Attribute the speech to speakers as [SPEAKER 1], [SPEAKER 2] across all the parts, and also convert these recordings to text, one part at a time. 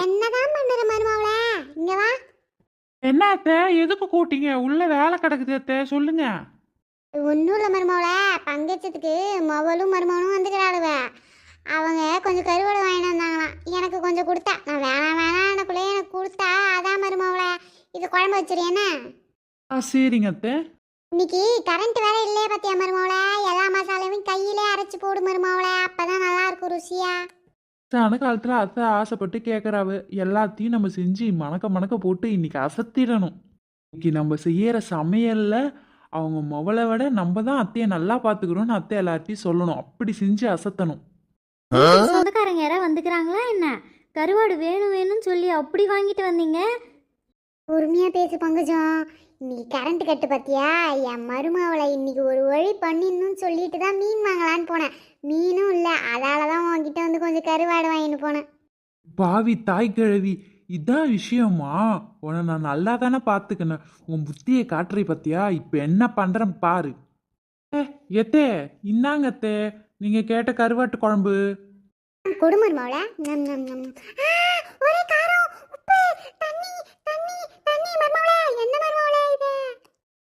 [SPEAKER 1] என்னதான் பண்ற மருமவள? இங்க வா.
[SPEAKER 2] என்ன அத்தை, எதுக்கு கூட்டிங்க? உள்ள வேலை கிடக்குது அத்தை, சொல்லுங்க.
[SPEAKER 1] ஒன்றும் இல்லை மருமவள, பங்கச்சத்துக்கு மவளும் மருமவனும் வந்துக்கிறாளுவ. அவங்க கொஞ்சம் கருவாடு வாங்கிட்டு வந்தாங்களாம். எனக்கு கொஞ்சம் கொடுத்தா, நான் வேணாம் வேணாம்னக்குள்ளே எனக்கு கொடுத்தா. அதான் மருமவள, இது குழம்பு வச்சிருக்கேன்னு.
[SPEAKER 2] சரிங்க அத்தை.
[SPEAKER 1] இன்னைக்கு கரண்ட் வேற இல்லையே பார்த்தியா மருமவள? எல்லா மசாலாவையும் கையிலே அரைச்சி போடு மருமவள, அப்பதான் நல்லா இருக்கும் ருசியா.
[SPEAKER 2] சான காலத்துல அத்தை ஆசைப்பட்டு கேட்கறாவு. எல்லாத்தையும் நம்ம செஞ்சு மணக்க மணக்க போட்டு இன்னைக்கு அசத்திடணும். இன்னைக்கு நம்ம செய்யற சமையல்ல அவங்க மொவலை விட நம்ம தான் அத்தையை நல்லா பார்த்துக்கிறோம்னு அத்தை எல்லார்ட்டையும் சொல்லணும். அப்படி செஞ்சு அசத்தணும்.
[SPEAKER 3] சொந்தக்காரங்க யாராவது வந்துக்கிறாங்களா என்ன? கருவாடு வேணும் வேணும்னு சொல்லி அப்படி வாங்கிட்டு வந்தீங்க.
[SPEAKER 1] பொறுமையா பேசு பங்கஜம். இன்னைக்கு கரண்ட் கட்டு பார்த்தியா? என் மருமவளை இன்னைக்கு ஒரு வழி பண்ணிடணும்னு சொல்லிட்டு தான் மீன் வாங்கலான்னு போனேன். மீனும் இல்லை, அதால தான் உன்கிட்ட வந்து கொஞ்சம் கருவாடு வாங்கிட்டு போனேன்.
[SPEAKER 2] பாவி தாய் கிழவி, இதான் விஷயமா? உன்னை நான் நல்லா தானே பார்த்துக்கினேன். உன் புத்தியை காட்டுறி பத்தியா? இப்போ என்ன பண்றேன் பாரு. எத்தே, இன்னாங்க அத்தே, நீங்க கேட்ட கருவாட்டு குழம்பு.
[SPEAKER 1] கொடுமருமவள. ஒரே காரம், உப்பு, தண்ணி தண்ணி தண்ணி மருமவள. என்ன மருமவள இது?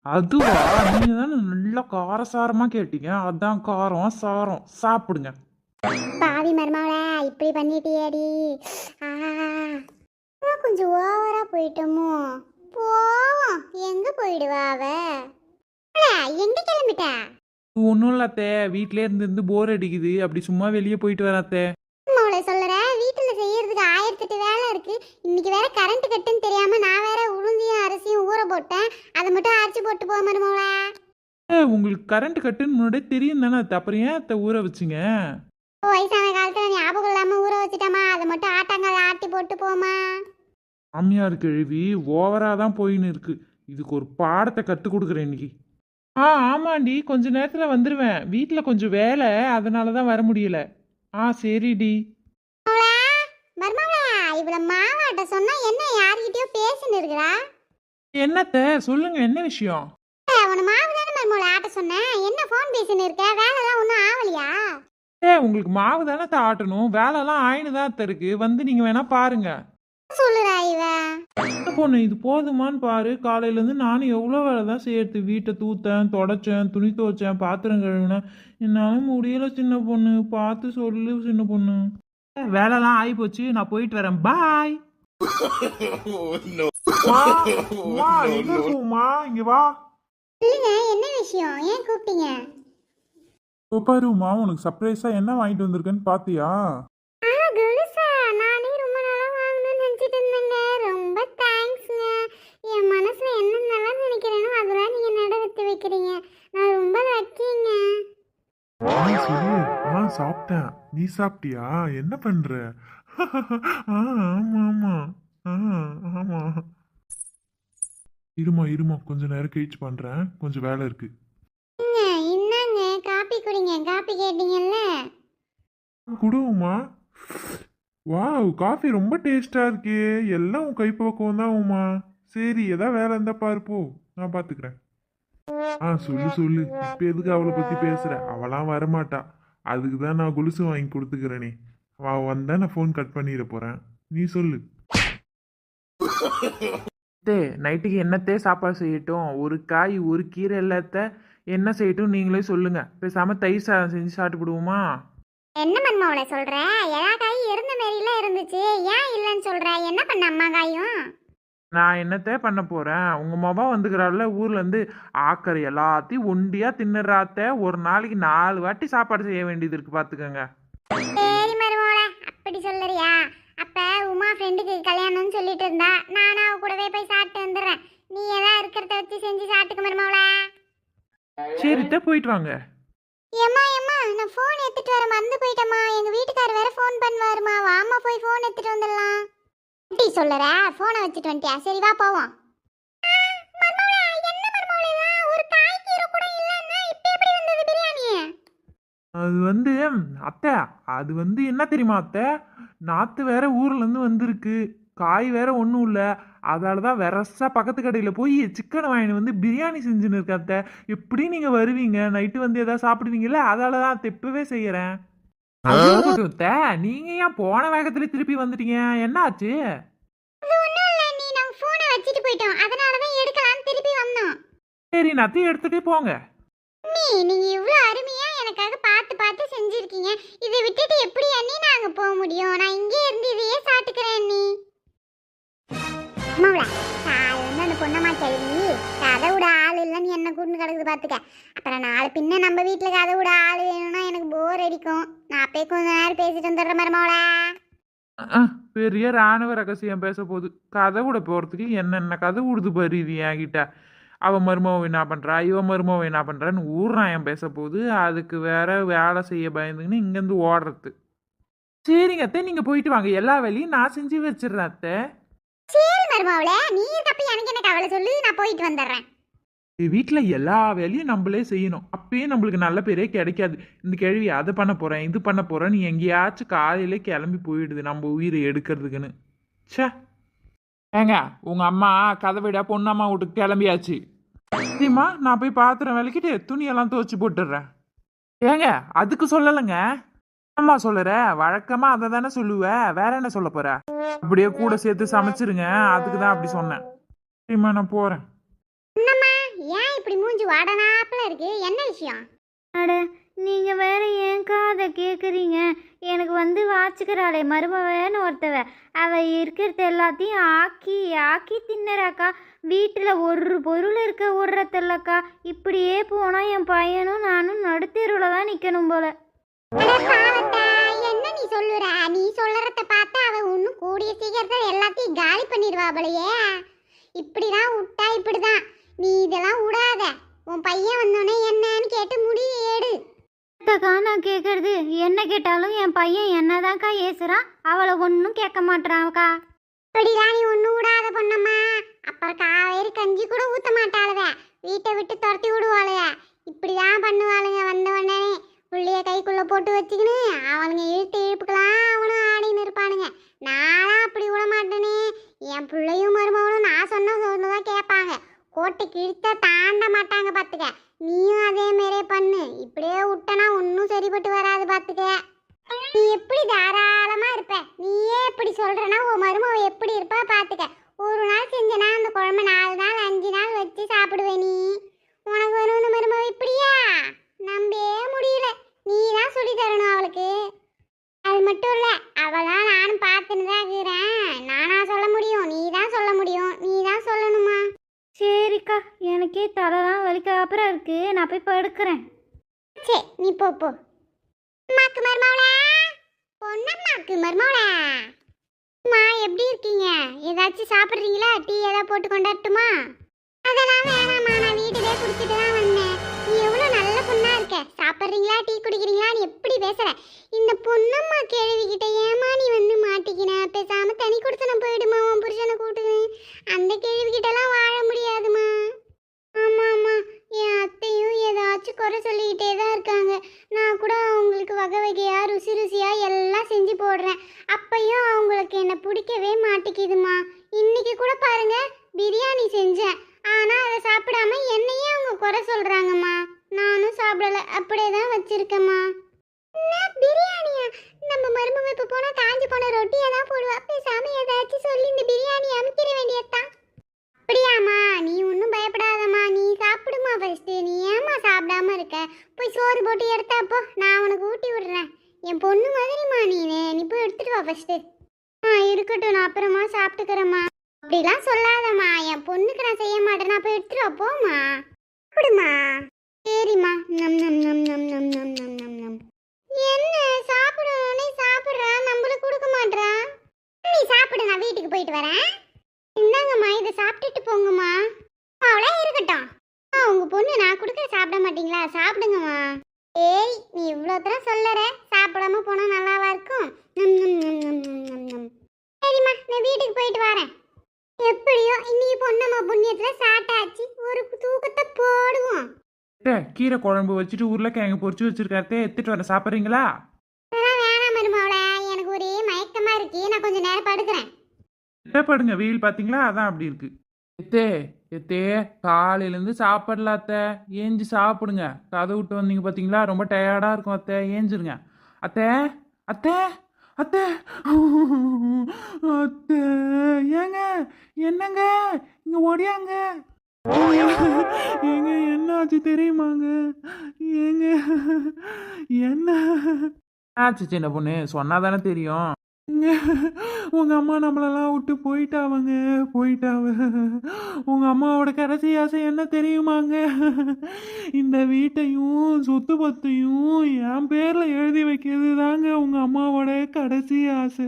[SPEAKER 2] அதுவா? நீங்க தானே நல்லா காரசாரமா கேட்டீங்க, அதான் காரம் சாரம். சாப்பிடுங்க.
[SPEAKER 1] பாவி மருமவள, இப்படி பண்ணிட்டியாடி. கொஞ்சம் ஓவரா போயிட்டோமோ? போவோம். எங்க போயிடுவா அவ? எங்க கிளம்பிட்டா?
[SPEAKER 2] ஒன்றும் இல்லை அத்தே, வீட்டிலே இருந்து போர் அடிக்குது, அப்படி சும்மா வெளியே போயிட்டு வரேன் அத்தே.
[SPEAKER 1] மருமவளை சொல்லுற, வீட்டுல செய்யறதுக்கு 1008 வேலை இருக்கு. இன்னைக்கு வேற கரண்ட் கட்டுன்னு தெரியாம நான் வேற உளுந்தியும் அரிசியும் ஊற போட்டேன். அதை மட்டும் அரைச்சி போட்டு போ மருமவள.
[SPEAKER 2] உங்களுக்கு கரண்ட் கட்டுன்னு முன்னாடியே தெரியும் தானே அத்தை, அப்புறம் ஏன் அத்தை ஊற வச்சுங்க?
[SPEAKER 1] வயசான காலத்துல ஞாபகம் இல்லாம ஊற வச்சுட்டாமா, அதை மட்டும் ஆட்டாங்கால ஆட்டி போட்டு போமா.
[SPEAKER 2] மாமியார் கிழவி ஓவரா தான் போயின்னு இருக்கு. இதுக்கு ஒரு பாடத்தை கற்றுக் கொடுக்குறேன் இன்னைக்கு. ஆமாண்டி, கொஞ்ச நேரத்துல வந்துடுவேன். வீட்டில் கொஞ்சம் வேலை, அதனால தான் வர முடியல. சரிடி.
[SPEAKER 1] மருமவள, இவ்வளவு மாவாட்ட சொன்னா என்ன யாருக்கிட்டயோ பேசின்னு இருக்கிறா?
[SPEAKER 2] என்னத்த சொல்லுங்க, என்ன விஷயம்?
[SPEAKER 1] உன மாவு தானே மருமவள ஆட்ட சொன்னேன். என்ன போன் பேசின்னு இருக்க? வேலைலாம் ஒன்றும் ஆவலியா?
[SPEAKER 2] உங்களுக்கு மாவு தானே ஆட்டணும், வேலைலாம் ஆயின்னு தான் அத்தை இருக்கு. வந்து நீங்க வேணா பாருங்க.
[SPEAKER 1] சொல்லுறா இவ.
[SPEAKER 2] பொண்ணு, இது போதுமான்னு பாரு. காலையிலேருந்து நானும் எவ்வளோ வேலை தான் செய்யறது. வீட்டை தூத்தேன், தொடச்சேன், துணி துவைச்சேன், பாத்திரம் கழுவினேன். என்னால முடியல சின்ன பொண்ணு, பார்த்து சொல்லு சின்ன பொண்ணு. வேலைலாம் ஆகி போச்சு, நான் போயிட்டு வரேன். பாய். இங்க வா.
[SPEAKER 1] இல்லைங்க, என்ன விஷயம்? ஏன் கூப்பிட்டீங்க?
[SPEAKER 2] பாருமா, உனக்கு சர்ப்ரைஸா என்ன வாங்கிட்டு வந்திருக்கேன்னு பாத்தியா?
[SPEAKER 1] கொலுசா? நானே ரொம்ப நாளா வாங்கணும்னு நினைச்சிட்டு இருந்தேங்க. ரொம்ப தேங்க்ஸ்ங்க. என் மனசுல என்ன நல்லா நினைக்கிறேனோ அதெல்லாம் நீங்க நடத்தி வைக்கிறீங்க. நான் ரொம்ப லக்கிங்க.
[SPEAKER 4] சாப்பிட்டேன். நீ சாப்பிட்டியா? என்ன பண்ற? ஆமா ஆமா. ஆமா. இருமா கொஞ்ச நேரம் கழிச்சு பண்றேன், கொஞ்சம் வேலை இருக்கு.
[SPEAKER 1] என்னங்க, காப்பி குடிங்க. காப்பி கேட்டீங்கல்ல?
[SPEAKER 4] குடுமா. வாவ், காஃபி ரொம்ப டேஸ்டா இருக்கே. எல்லாம் உன் கைப்பக்குவம் தான் உமா. சரி, ஏதாவது வேலை இருந்தா பாரு, போ, நான் பாத்துக்கிறேன். சொல்லு. இப்ப எதுக்கு அவளை பத்தி பேசுற? அவளாம் வரமாட்டா. அதுக்கு தான் நான் கொலுசு வாங்கி கொடுத்துக்கிறேனே. அவ வந்தா நான் ஃபோன் கட் பண்ணிட போறேன். நீ சொல்லு.
[SPEAKER 2] நைட்டுக்கு என்னத்தே சாப்பாடு செய்யட்டும்? ஒரு காய் ஒரு கீரை எல்லாத்த என்ன செய்யட்டும் நீங்களே சொல்லுங்க. பேசாம தயிர் சாதம் செஞ்சு சாப்பிட்டுடுவோமா?
[SPEAKER 1] என்ன மருமவளை சொல்ற? எல்லா காயும் இருந்த மாதிரில இருந்துச்சு, ஏன் இல்லைன்னு சொல்ற? என்ன பண்ண அம்மா காயும்?
[SPEAKER 2] நான் என்னத்தே பண்ண போறேன்? உங்க மொபா வந்துக்கிறாள்ல ஊர்ல இருந்து, ஆக்கரை எல்லாத்தையும் ஒண்டியா தின்னுறாத்த. ஒரு நாளைக்கு 4 வாட்டி சாப்பாடு செய்ய வேண்டியது இருக்கு, பாத்துக்கோங்க.
[SPEAKER 1] சரி மருமவளை, அப்படி சொல்லறியா? அப்ப உமா ஃப்ரெண்டுக்கு கல்யாணம்னு சொல்லிட்டு இருந்தா, நானும் அவ கூடவே போய் சாப்பிட்டு வந்துடுறேன். நீ ஏதாவது இருக்கிறத வச்சு செஞ்சு சாப்பிட்டுக்க மருமவளை.
[SPEAKER 2] சரித்த, போயிட்டு வாங்க.
[SPEAKER 1] ஏம்மா நான் ஃபோன் எடுத்துட்டு வர மறந்து போயிட்டேம்மா. எங்க வீட்டுக்காரர் வேற ஃபோன் பண்ணுவாருமா. வாமா போய் ஃபோன் எடுத்துட்டு வந்துடலாம். எப்படி சொல்லற? ஃபோனை வச்சுட்டு வந்துட்டியா? சரி வா போவோம். ஒரு காய் கீரை கூட இல்லன்னா இப்ப எப்படி வந்தது பிரியாணி?
[SPEAKER 2] அது அத்தை, அது என்ன தெரியுமா அத்தை? நாத்து வேற ஊர்ல இருந்து வந்திருக்கு, காய் வேற ஒன்றும் இல்லை. அதால தான் வெரசா பக்கத்து கடையில் போய் சிக்கனை வாங்கிட்டு வந்து பிரியாணி செஞ்சுன்னு இருக்க அத்தை. எப்படி நீங்கள் வருவீங்க? நைட்டு வந்து எதாவது சாப்பிடுவீங்கல்ல, அதால தான் அத்தை இப்பவே செய்கிறேன். அது இருக்கட்டும் அத்தை. நீங்க ஏன் போன வேகத்துல திருப்பி வந்துட்டீங்க? என்னாச்சு?
[SPEAKER 1] அது ஒண்ணும் இல்ல நீ, நாங்க போனை வச்சுட்டு போயிட்டோம், அதனாலதான் எடுக்கலாம்னு திருப்பி வந்தோம்.
[SPEAKER 2] சரி நத்தி எடுத்துட்டே போங்க.
[SPEAKER 1] நீங்க இவ்வளவு அருமையா எனக்காக பார்த்து பார்த்து செஞ்சிருக்கீங்க. இதை விட்டுட்டு எப்படி அண்ணி நாங்க போக முடியும்? நான் இங்கே இருந்து இதையே சாப்பிட்டுக்கிறேன் அண்ணி. அம்மாவளா, நான் வந்து அந்த பொண்ணம்மா கேள்வி கதை விட ஆள் இல்லைன்னு என்ன கூட்டு கிடக்குது பார்த்துக்க. அப்புறம் நாளை பின்ன நம்ம வீட்டில் கதை விட ஆள் வேணும்னா எனக்கு போர் அடிக்கும். நான் அப்பயே கொஞ்ச நேரம் பேசிட்டு வந்துடுறேன் மருமவளா.
[SPEAKER 2] பெரிய ராணுவ ரகசியம் பேச போகுது. கதை விட போறதுக்கு என்னென்ன கதை விடுது பாரு இது என்கிட்ட. அவன் மருமவ என்ன பண்றா, இவன் மருமவ என்ன பண்றான்னு ஊர்றான் பேச போகுது. அதுக்கு வேற வேலை செய்ய பயந்துங்கன்னு இங்கேருந்து ஓடுறது. சரிங்க அத்தை, நீங்க போயிட்டு வாங்க. எல்லா வேலையும் நான் செஞ்சு வச்சிடுறேன் அத்தை.
[SPEAKER 1] சரி மருமவளே, நீ தப்பி எனக்கு என்ன கவலை சொல்லு, நான் போயிட்டு வந்துடுறேன்.
[SPEAKER 2] வீட்டில் எல்லா வேலையும் நம்மளே செய்யணும். அப்பயே நம்மளுக்கு நல்ல பேரே கிடைக்காது. இந்த கேள்வி அதை பண்ண போறேன் இது பண்ண போறேன் நீ எங்கேயாச்சும் காலையில கிளம்பி போயிடுது நம்ம உயிரை எடுக்கிறதுக்குன்னு. ச்சே. ஏங்க உங்க அம்மா கதை விட பொண்ணம்மா வீட்டுக்கு கிளம்பியாச்சு. சரிம்மா, நான் போய் பாத்திரம் விளக்கிட்டு துணியெல்லாம் துவச்சி போட்டுடுறேன். ஏங்க அதுக்கு சொல்லலைங்க. அம்மா சொல்லுற வழக்கமா அதை தானே சொல்லுவ, வேற என்ன சொல்ல போற? அப்படியே கூட சேர்த்து சமைச்சிருங்க, அதுக்கு தான் அப்படி சொன்னேன். சரிம்மா நான் போறேன்.
[SPEAKER 1] என்னம்மா, ஏன் இப்படி மூஞ்சி வாடனாப்புல இருக்கு? என்ன விஷயம்?
[SPEAKER 3] அட நீங்கள் வேற ஏன்க்கா அதை கேட்குறீங்க? எனக்கு வந்து வாச்சுக்கிறாளே மருமவன்னு ஒருத்தவ, அவள் இருக்கிறது எல்லாத்தையும் ஆக்கி ஆக்கி தின்னறாக்கா. வீட்டில் ஒரு பொருள் இருக்க விடுறதில்லக்கா. இப்படியே போனால் என் பையனும் நானும் நடுத்தெருவில் தான் நிற்கணும் போல.
[SPEAKER 1] அட பாவத்தா, என்ன நீ சொல்லுற? நீ சொல்றத பார்த்தா அவ இன்னும் கூடிய சீக்கிரத்துல எல்லாத்தையும் காலி பண்ணிடுவா போலயே. இப்படிதான் விட்டா இப்படிதான். நீ இதெல்லாம் விடாத. உன் பையன் வந்தோடனே என்னன்னு கேட்டு முடிவு ஏடு.
[SPEAKER 3] அக்கா நான் கேட்குறது என்ன கேட்டாலும் என் பையன் என்னதான்க்கா ஏசுறான், அவளை ஒன்றும் கேட்க மாட்டான்க்கா.
[SPEAKER 1] இப்படிதான் நீ ஒன்னும் விடாத பொண்ணம்மா. அப்புறம் காவேரி கஞ்சி கூட ஊத்த மாட்டாளுவ, வீட்டை விட்டு துரத்தி விடுவாளுவ. இப்படிதான் பண்ணுவாளுங்க. வந்த உடனே புள்ளைய கைக்குள்ள போட்டு வச்சுக்கின்னு அவனுங்க இழுத்து இழுப்புக்கலாம் அவனும் ஆடின்னு இருப்பானுங்க. நானும் அப்படி விட மாட்டேனே. என் பிள்ளையும் மருமகனும் நான் சொன்னதான் கேட்பாங்க. கோட்டைக்கு இழுத்த தாண்ட மாட்டாங்க பார்த்துக்க. நீயும் அதே மாதிரியே பண்ணு. இப்படியே விட்டனா ஒன்றும் சரிப்பட்டு வராது பார்த்துக்க. நீ எப்படி தாராளமா இருப்ப? நீயே இப்படி சொல்றனா உன் மருமவ எப்படி இருப்பா பார்த்துக்க. ஒரு நாள் செஞ்சனா அந்த குழம்பு 4 நாள் 5 நாள் வச்சு சாப்பிடுவேன். நீ உனக்கு வரும் இந்த மருமவ இப்படியா? நம்பவே முடியல. நீ தான் சொல்லி தரணும் அவளுக்கு. அது மட்டும் இல்ல, அவளாம் நானும் பார்த்துன்னு தான் இருக்கிறேன். நானா சொல்ல முடியும்? நீ தான் சொல்ல முடியும். நீ தான் சொல்லணுமா?
[SPEAKER 3] சரிக்கா, எனக்கே தலைலாம் வலிக்க அப்புறம் இருக்கு, நான் போய் படுக்கிறேன்.
[SPEAKER 1] சரி நீ போ போ. அம்மாக்கு மருமவளா, பொன்னம்மாக்கு மருமவளா. அம்மா எப்படி இருக்கீங்க? ஏதாச்சும் சாப்பிட்றீங்களா? டீ ஏதாவது போட்டு கொண்டாட்டுமா? அதெல்லாம் வேணாம்மா, நான் வீட்டிலே குடிச்சிட்டு தான் வந்தேன். நீ எவ்வளோ நல்ல பொண்ணா இருக்க. சாப்பிட்றீங்களா டீ குடிக்கிறீங்களான்னு எப்படி பேசுற? இந்த பொன்னம்மா கேள்விக்கிட்ட ஏமா நீ வந்து மாட்டிக்கின? பேசாம தனி கொடுத்தன போயிடுமா உன் புருஷனை கூட்டுன்னு. அந்த கேள்விக்கிட்டலாம் வாழ முடியாதுமா. ஆமா ஆமா, என் அத்தையும் ஏதாச்சும் குறை சொல்லிக்கிட்டே தான் இருக்காங்க. நான் கூட அவங்களுக்கு வகை வகையா ருசி ருசியா எல்லாம் செஞ்சு போடுறேன். அப்பையும் அவங்களுக்கு என்ன பிடிக்கவே மாட்டேங்குதுமா. இன்னைக்கு கூட பாருங்க பிரியாணி செஞ்சேன். ஆனா அதை சாப்பிடாம என்னையே அவங்க குறை சொல்றாங்கம்மா. நானும் சாப்பிடல, அப்படியே தான் வச்சிருக்கேம்மா. என்ன பிரியாணியா? நம்ம மருமக இப்ப போனா காஞ்சி போன ரொட்டியை தான் போடுவா. பேசாம ஏதாச்சும் சொல்லி இந்த பிரியாணி அமுக்கிட வேண்டியதுதான். அப்படியாம்மா? நீ ஒன்றும் பயப்படாதம்மா, நீ சாப்பிடுமா ஃபர்ஸ்ட். நீ ஏம்மா சாப்பிடாம இருக்க? போய் சோறு போட்டு எடுத்தாப்போ நான் உனக்கு ஊட்டி விடுறேன். என் பொண்ணு மாதிரிம்மா நீ போய் எடுத்துட்டு வா ஃபர்ஸ்ட். இருக்கட்டும், நான் அப்புறமா சாப்பிட்டுக்கிறேம்மா. அப்படிலாம் சொல்லாதம்மா, என் பொண்ணுக்கு நான் செய்ய மாட்டேன். நான் போய் எடுத்துட்டு வா போம்மா. அப்படிமா? சரிம்மா. நம் நம் நம் நம் நம் நம் நம் நம் நம். என்ன சாப்பிடணும்னே சாப்பிட்றா, நம்மளுக்கு கொடுக்க மாட்றா. நீ சாப்பிடு, நான் வீட்டுக்கு போயிட்டு வரேன். இந்தாங்கம்மா, இதை சாப்பிட்டுட்டு போங்கம்மா. அவ்வளோ இருக்கட்டும். உங்க பொண்ணு நான் கொடுக்க சாப்பிட மாட்டீங்களா? சாப்பிடுங்கம்மா. ஏய், நீ இவ்வளோ தூரம் சொல்லற, சாப்பிடாம போனா நல்லாவா இருக்கும்? நம் நம் நம் நம் நம் நம் நம். சரிம்மா, நான் வீட்டுக்கு போயிட்டு வரேன். எப்படியோ இன்னைக்கு பொண்ணம்மா புண்ணியத்துல சாட்டாச்சு. ஒரு தூக்கத்தை போடுவோம்.
[SPEAKER 2] கீரை குழம்பு வச்சுட்டு உருளைக்கிழங்கு பொரிச்சு வச்சிருக்காத்தே, எடுத்துட்டு வர. சாப்பிட்றீங்களா?
[SPEAKER 1] அதெல்லாம் வேணாம் மருமவளே, எனக்கு ஒரே மயக்கமா இருக்கு. நான் கொஞ்சம் நேரம் படுக்கிறேன்.
[SPEAKER 2] படுங்க, வெயில் பார்த்தீங்களா, அதான் அப்படி இருக்கு. எத்தே எத்தே காலையிலேருந்து சாப்பிடல அத்தை, ஏஞ்சி சாப்பிடுங்க. கதை விட்டு வந்தீங்க பார்த்தீங்களா, ரொம்ப டயர்டாக இருக்கும் அத்தை, ஏஞ்சிருங்க. அத்தை அத்தை அத்தை அத்தை ஏங்க என்னங்க இங்க ஓடியாங்க ஏங்க என்ன ஆச்சு தெரியுமாங்க ஏங்க என்ன ஆச்சு சின்ன பொண்ணு சொன்னாதானே தெரியும் உங்க அம்மா நம்மளெல்லாம் விட்டு போயிட்டாவங்க உங்க அம்மாவோட கடைசி ஆசை என்ன தெரியுமாங்க இந்த வீட்டையும் சொத்து பத்தையும் என் பேர்ல எழுதி வைக்கிறது தாங்க உங்க அம்மாவோட கடைசி ஆசை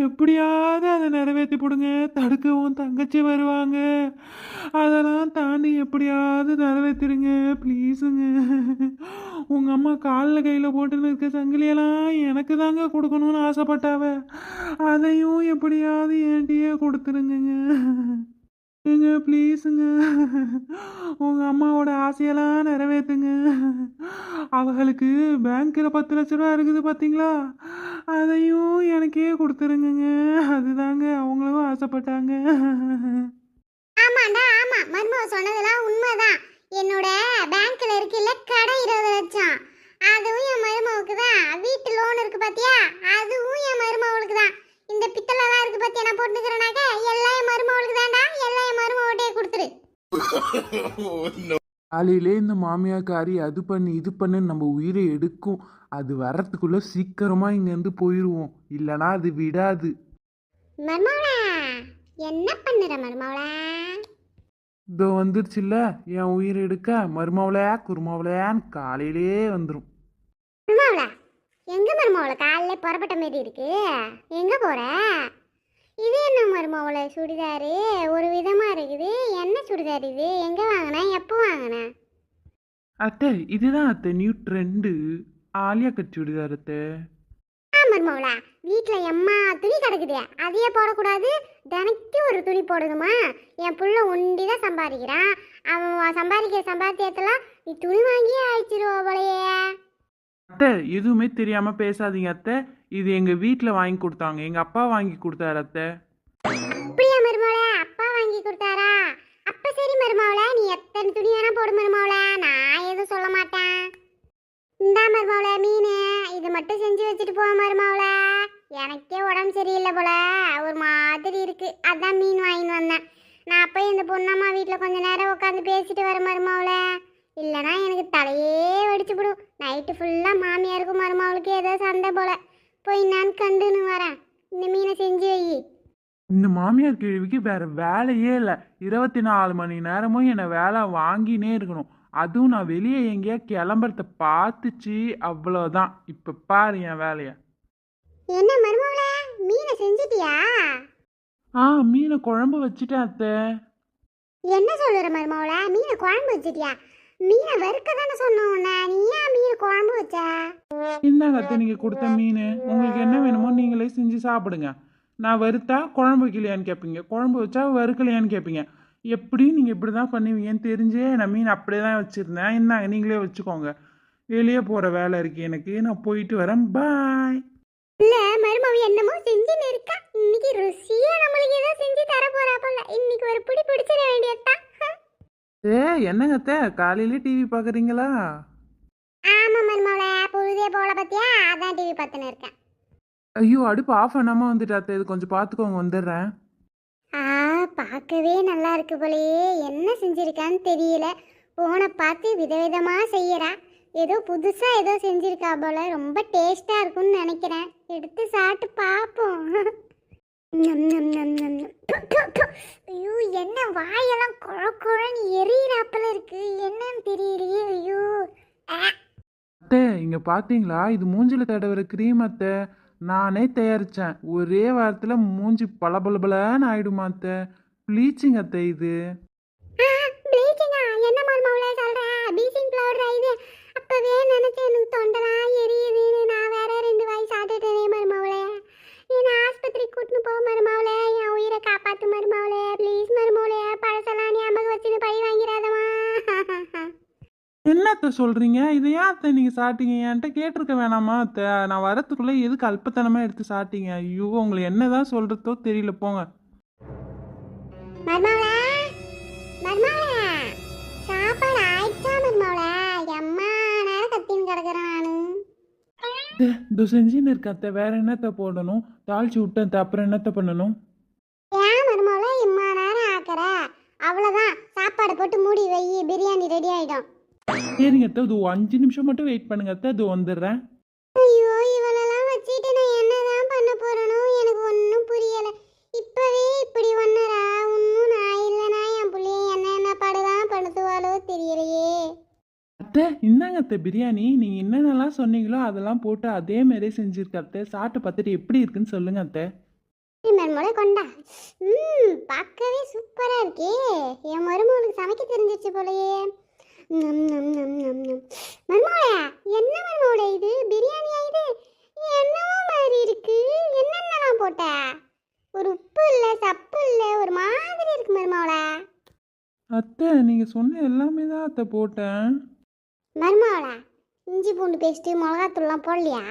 [SPEAKER 2] எப்படியாவது அதை நிறைவேற்றி போடுங்க தடுக்கவும் தங்கச்சி வருவாங்க அதெல்லாம் தாண்டி எப்படியாவது நிறைவேற்றிடுங்க ப்ளீஸுங்க உங்க அம்மா காலில் கையில் போட்டுன்னு இருக்க சங்கிலியெல்லாம் எனக்கு தாங்க கொடுக்கணும்னு ஆசைப்பட்டாவ அதையும் எப்படியாவது என்கிட்டயே கொடுத்துருங்க ஏங்க ப்ளீஸுங்க உங்கள் அம்மாவோட ஆசையெல்லாம் நிறைவேற்றுங்க அவங்களுக்கு பேங்க்கில் 10 லட்ச ரூபா இருக்குது பார்த்தீங்களா அதையும் எனக்கே கொடுத்துருங்க அதுதாங்க அவங்களும் ஆசைப்பட்டாங்க
[SPEAKER 1] ஆமாண்டா ஆமா மர்மவ சொன்னதெல்லாம் உண்மைதான். என்னோட பேங்க்ல இருக்குல்ல கடை 20 லட்சம் அதுவும் என் மருமவுக்கு தான். வீட்டு லோன் இருக்கு பாத்தியா அதுவும் என் மருமவளுக்கு தான். இந்த பித்தளெல்லாம் இருக்கு பாத்தியா நான் போட்டுக்கிறேனாக்க எல்லாம் என் மருமவளுக்கு தான்டா. எல்லாம் என் மருமவட்டே கொடுத்துரு.
[SPEAKER 2] காலையிலே இந்த மாமியாக்காரி அது பண்ணு இது பண்ணு நம்ம உயிரை எடுக்கும். அது வர்றதுக்குள்ள சீக்கிரமா இங்கேருந்து போயிடுவோம், இல்லைனா அது விடாது.
[SPEAKER 1] மருமவளா என்ன பண்ணுற மருமவளா?
[SPEAKER 2] இதோ வந்துருச்சுல்ல என் உயிரை எடுக்க. மருமவளையா குருமவளையான்னு காலையிலே வந்துடும்.
[SPEAKER 1] மருமவளா எங்க மருமவளை காலையில புறப்பட்ட மாரி இருக்கு, எங்க போற? இது என்ன மருமவளை சுடிதாரு ஒரு விதமா இருக்குது. என்ன சுடிதார் இது? எங்க வாங்கின? எப்போ வாங்கின?
[SPEAKER 2] அத்தை இதுதான் அத்தை new trend, Alia cut churidar அத்தை.
[SPEAKER 1] மருமவளா வீட்டில் எம்மா துணி கிடக்குது, அதையே போடக்கூடாது. தினைக்கும் ஒரு துணி போடணுமா? என் புள்ள ஒண்டி தான் சம்பாதிக்கிறான். அவன் சம்பாதிக்கிற சம்பாத்தியத்தெல்லாம் நீ துணி வாங்கியே ஆயிடுச்சிருவ போலையே.
[SPEAKER 2] அத்தை எதுவுமே தெரியாம பேசாதீங்க அத்தை. இது எங்க வீட்டில் வாங்கி கொடுத்தாங்க, எங்க அப்பா வாங்கி கொடுத்தாரு அத்தை.
[SPEAKER 1] அப்படியா மருமவளா? அப்பா வாங்கி கொடுத்தாரா? அப்ப சரி மருமவளா, நீ எத்தனை துணி வேணா போடு மருமவளா, நான் எதுவும் சொல்ல மாட்டேன். இந்தா மருமவளா மீன், இது மட்டும் செஞ்சு வச்சுட்டு போ மருமவளா. எனக்கே உடம்பு சரியில்லை போல, ஒரு மாதிரி இருக்கு, அதான் மீன் வாங்கின்னு வந்தேன். நான் அப்போ இந்த பொண்ணம்மா வீட்டில் கொஞ்ச நேரம் உட்காந்து பேசிட்டு வரேன் மருமவளா. இல்லைனா எனக்கு தலையே வெடிச்சு விடும். நைட்டு ஃபுல்லாக மாமியாருக்கும் மருமவளுக்கு ஏதோ சண்டை போல. போய் நான் கண்டுன்னு வரேன். இந்த மீனை செஞ்சு வை.
[SPEAKER 2] இந்த மாமியார் கேள்விக்கு வேற வேலையே இல்லை. 24 மணி நேரமும் என்னை வேலை வாங்கினே இருக்கணும். அதுவும் நான் வெளியே எங்கேயா கிளம்புறத பார்த்துச்சு அவ்வளோதான். இப்போ பாரு என் வேலையை.
[SPEAKER 1] என்ன மருமவளா மீனை செஞ்சிட்டியா?
[SPEAKER 2] மீனை குழம்பு வச்சுட்டேன் அத்தை.
[SPEAKER 1] என்ன சொல்லுற மருமவளா? மீனை குழம்பு வச்சிட்டியா? மீனை வறுக்க தானே சொன்னோம் உன்னை, நீ ஏன் மீனை குழம்பு வச்ச?
[SPEAKER 2] இந்தாங்க அத்தை நீங்கள் கொடுத்த மீன். உங்களுக்கு என்ன வேணுமோ நீங்களே செஞ்சு சாப்பிடுங்க. நான் வறுத்தா குழம்பு வைக்கலையான்னு கேட்பீங்க, குழம்பு வச்சா வறுக்கலையான்னு கேட்பீங்க. எப்படி நீங்கள் இப்படி தான் பண்ணுவீங்கன்னு தெரிஞ்சே நான் மீன் அப்படியே தான் வச்சுருந்தேன். இந்தாங்க நீங்களே வச்சுக்கோங்க. வெளியே போகிற வேலை இருக்குது எனக்கு, நான் போயிட்டு வரேன். பாய்.
[SPEAKER 1] இல்ல மருமவி என்னமோ செஞ்சுன்னு இருக்கா. இன்னைக்கு ருசியா நம்மளுக்கு ஏதோ செஞ்சு தர போறா போல. இன்னைக்கு ஒரு பிடி பிடிச்சிட வேண்டியதுதான்.
[SPEAKER 2] என்னங்க அத்தை காலையிலே டிவி பார்க்குறீங்களா?
[SPEAKER 1] ஆமா மருமவளா பொழுதே போல பத்தியா, அதான் டிவி பார்த்துன்னு இருக்கேன்.
[SPEAKER 2] ஐயோ அடுப்பு ஆஃப் பண்ணாமல் வந்துட்டு அத்தை, இது கொஞ்சம் பார்த்துக்கோங்க, வந்துடுறேன்.
[SPEAKER 1] பார்க்கவே நல்லா இருக்கு போலயே. என்ன செஞ்சிருக்கான்னு தெரியல. போனை பார்த்து விதவிதமா செய்யறா. ஏதோ புதுசா ஏதோ செஞ்சிருக்கா போல. ரொம்ப டேஸ்டா இருக்கும்னு நினைக்கிறேன். எடுத்து சாப்பிட்டு பார்ப்போம். ஐயோ என்ன வாயெல்லாம் குழ குழன்னு எரியறாப்பல இருக்கு, என்னன்னு தெரியலையே. ஐயோ
[SPEAKER 2] அத்தை இங்கே பார்த்தீங்களா, இது மூஞ்சில் தடவுற க்ரீம் அத்தை. நானே தயாரித்தேன். ஒரே வாரத்தில் மூஞ்சி பளபளபளன்னு ஆயிடுமா அத்தை. ப்ளீச்சிங் அத்தை இது.
[SPEAKER 1] ப்ளீச்சிங்கா? என்ன மருமவளே சொல்ற? ப்ளீச்சிங் பவுடரா இது? அப்பவே நினைச்சேன் எனக்கு தொண்டலாம் எரியுதுன்னு. நான் வேற 2 வாய் சாப்பிட்டுட்டேனே மருமவளே. என்ன ஆஸ்பத்திரிக்கு கூட்டின்னு போ மருமவளே. என் உயிரை காப்பாத்து மருமவளே. ப்ளீஸ் மருமவளே, பழசெல்லாம் ஞாபகம் வச்சுன்னு பழி வாங்கிறாதமா.
[SPEAKER 2] என்ன அத்தை சொல்கிறீங்க? இதை ஏன் அத்தை நீங்கள் சாப்பிட்டீங்க? என்கிட்ட கேட்டிருக்க வேணாமா அத்தை? நான் வரத்துக்குள்ளே எதுக்கு அல்பத்தனமாக எடுத்து சாப்பிட்டீங்க? ஐயோ உங்களை என்ன தான் சொல்கிறதோ தெரியல, போங்க.
[SPEAKER 1] மருமவளே மருமவளே சாப்பாடு ஆயிடுச்சா மருமவளே? எம்மா நேரம் கத்தின்னு கிடக்குறேன் நானு.
[SPEAKER 2] இதோ செஞ்சுன்னு இருக்க அத்தை, வேற என்னத்த போடணும்? தாளிச்சு விட்டேன் அத்தை, அப்புறம் என்னத்த பண்ணணும்?
[SPEAKER 1] ஏன் மருமவளை இம்மா நேரம் ஆக்கிற? அவ்வளோதான், சாப்பாடு போட்டு மூடி வை, பிரியாணி ரெடி ஆகிடும்.
[SPEAKER 2] சரிங்க அத்தை, இது 5 நிமிஷம் மட்டும் வெயிட் பண்ணுங்க அத்தை, இது வந்துடுறேன்.
[SPEAKER 1] ஐயோ, இவளெல்லாம் வச்சுட்டு நான் என்னதான் பண்ண போறேனோ எனக்கு ஒன்றும் புரியலை. இப்பவே இப்படி ஒன்றுறா, இன்னும் நான் இல்லைனா என் பிள்ளைய என்ன பாடுதான் படுத்துவாளோ தெரியலையே.
[SPEAKER 2] அத்தை இந்தாங்க அத்தை பிரியாணி, நீங்கள் என்னென்னலாம் சொன்னீங்களோ அதெல்லாம் போட்டு அதே மாதிரியே செஞ்சுருக்க அத்தை. சாப்பிட்டு பார்த்துட்டு எப்படி இருக்குன்னு சொல்லுங்க அத்தை.
[SPEAKER 1] மருமலை கொண்டா. பார்க்கவே சூப்பராக இருக்கே. என் மருமகளுக்கு சமைக்க தெரிஞ்சிச்சு போலயே. மருமோளே, என்ன மருமோளே இது? பிரியாணியா இது? என்னவோ மாதிரி இருக்கு. என்னென்னலாம் போட்ட? ஒரு உப்பு இல்லை, சப்பு இல்லை, ஒரு மாதிரி இருக்கு மருமோளே.
[SPEAKER 2] அத்தை நீங்கள் சொன்ன எல்லாமே தான் அத்தை போட்டேன்.
[SPEAKER 1] மருமோளே, இஞ்சி பூண்டு பேஸ்ட்டு மிளகாத்தூள்லாம் போடலையா?